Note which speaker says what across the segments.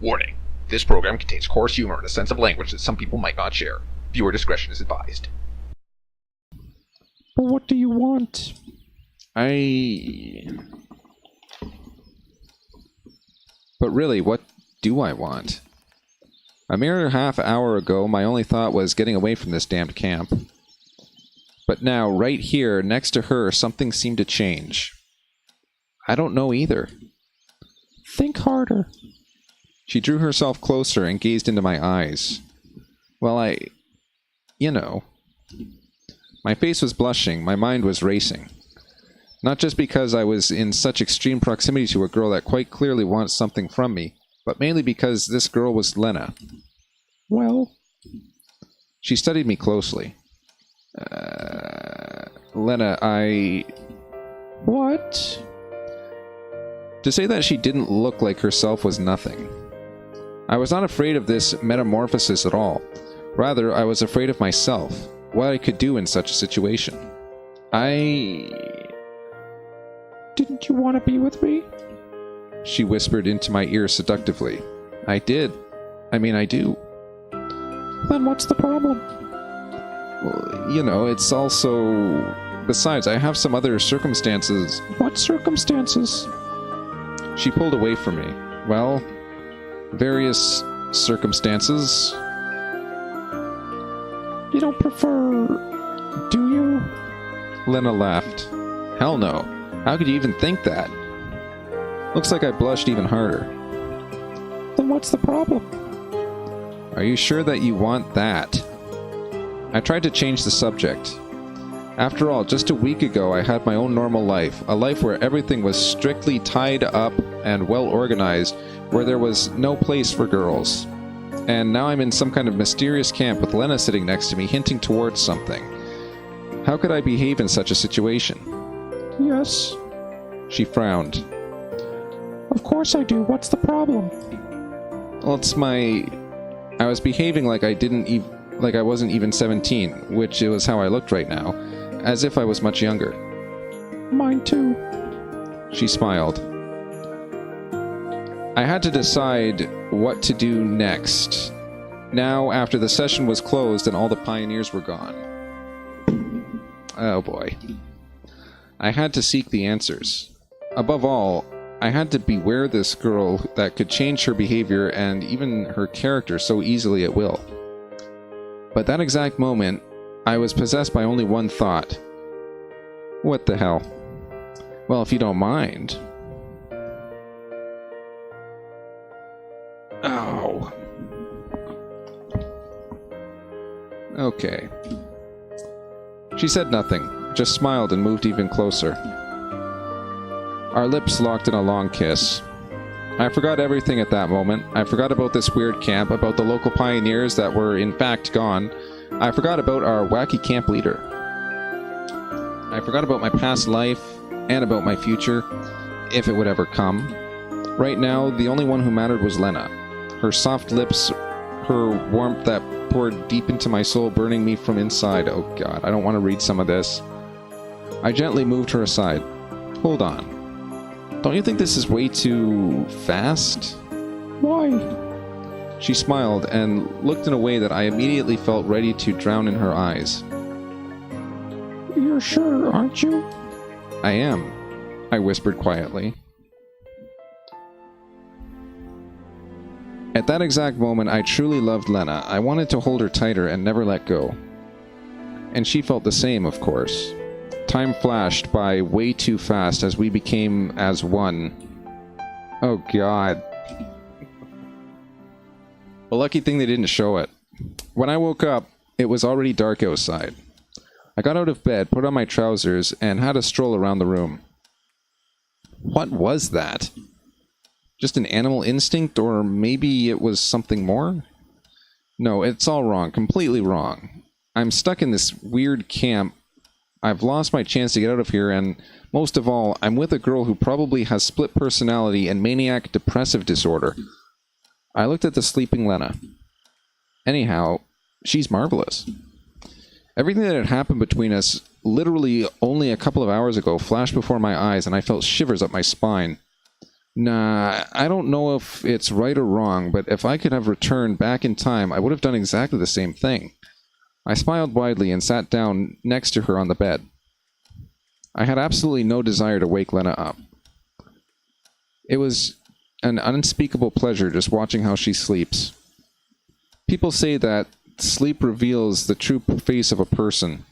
Speaker 1: Warning. This program contains coarse humor and a sense of language that some people might not share. Viewer discretion is advised.
Speaker 2: But what do you want?
Speaker 3: But really, what do I want? A mere half hour ago, my only thought was getting away from this damned camp. But now, right here, next to her, something seemed to change. I don't know either.
Speaker 2: Think harder.
Speaker 3: She drew herself closer and gazed into my eyes. Well, you know. My face was blushing, my mind was racing. Not just because I was in such extreme proximity to a girl that quite clearly wants something from me, but mainly because this girl was Lena.
Speaker 2: Well?
Speaker 3: She studied me closely. Lena,
Speaker 2: What?
Speaker 3: To say that she didn't look like herself was nothing. I was not afraid of this metamorphosis at all. Rather, I was afraid of myself, what I could do in such a situation.
Speaker 2: Didn't you want to be with me?
Speaker 3: She whispered into my ear seductively. I did. I do.
Speaker 2: Then what's the problem?
Speaker 3: Well, you know, it's also... Besides, I have some other circumstances.
Speaker 2: What circumstances?
Speaker 3: She pulled away from me. Well, various circumstances.
Speaker 2: You don't prefer... do you?
Speaker 3: Lena laughed. Hell no. How could you even think that? Looks like I blushed even harder.
Speaker 2: Then what's the problem?
Speaker 3: Are you sure that you want that? I tried to change the subject. After all, just a week ago I had my own normal life, a life where everything was strictly tied up and well organized, where there was no place for girls. And now I'm in some kind of mysterious camp with Lena sitting next to me, hinting towards something. How could I behave in such a situation?
Speaker 2: Yes.
Speaker 3: She frowned.
Speaker 2: Of course I do. What's the problem?
Speaker 3: Well, I was behaving like I wasn't even 17, which was how I looked right now, as if I was much younger.
Speaker 2: Mine too.
Speaker 3: She smiled. I had to decide what to do next. Now, after the session was closed and all the pioneers were gone. Oh boy. I had to seek the answers. Above all, I had to beware this girl that could change her behavior and even her character so easily at will. But that exact moment, I was possessed by only one thought. What the hell? Well, if you don't mind. Oh. Okay. She said nothing, just smiled and moved even closer. Our lips locked in a long kiss. I forgot everything at that moment. I forgot about this weird camp, about the local pioneers that were in fact gone. I forgot about our wacky camp leader. I forgot about my past life, and about my future, if it would ever come. Right now, the only one who mattered was Lena. Her soft lips, her warmth that poured deep into my soul, burning me from inside. Oh god, I don't want to read some of this. I gently moved her aside. Hold on. Don't you think this is way too fast?
Speaker 2: Why?
Speaker 3: She smiled and looked in a way that I immediately felt ready to drown in her eyes.
Speaker 2: You're sure, aren't you?
Speaker 3: I am, I whispered quietly. At that exact moment, I truly loved Lena. I wanted to hold her tighter and never let go. And she felt the same, of course. Time flashed by way too fast as we became as one. Oh god. A lucky thing they didn't show it. When I woke up, it was already dark outside. I got out of bed, put on my trousers, and had a stroll around the room. What was that? Just an animal instinct, or maybe it was something more? No, it's all wrong, completely wrong. I'm stuck in this weird camp. I've lost my chance to get out of here, and most of all, I'm with a girl who probably has split personality and maniac depressive disorder. I looked at the sleeping Lena. Anyhow, she's marvelous. Everything that had happened between us literally only a couple of hours ago flashed before my eyes, and I felt shivers up my spine. Nah, I don't know if it's right or wrong, but if I could have returned back in time, I would have done exactly the same thing. I smiled widely and sat down next to her on the bed. I had absolutely no desire to wake Lena up. It was an unspeakable pleasure just watching how she sleeps. People say that sleep reveals the true face of a person.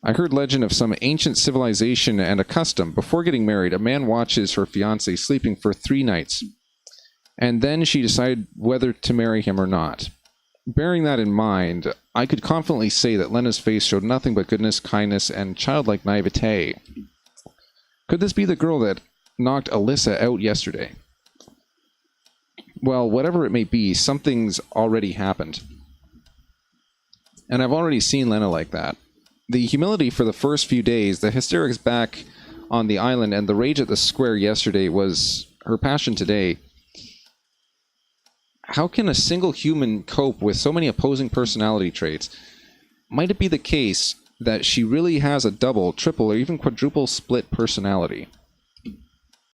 Speaker 3: I heard legend of some ancient civilization and a custom. Before getting married, a man watches her fiancé sleeping for 3 nights, and then she decided whether to marry him or not. Bearing that in mind, I could confidently say that Lena's face showed nothing but goodness, kindness, and childlike naivete. Could this be the girl that knocked Alyssa out yesterday? Well, whatever it may be, something's already happened. And I've already seen Lena like that. The humility for the first few days, the hysterics back on the island, and the rage at the square yesterday was her passion today. How can a single human cope with so many opposing personality traits? Might it be the case that she really has a double, triple, or even quadruple split personality?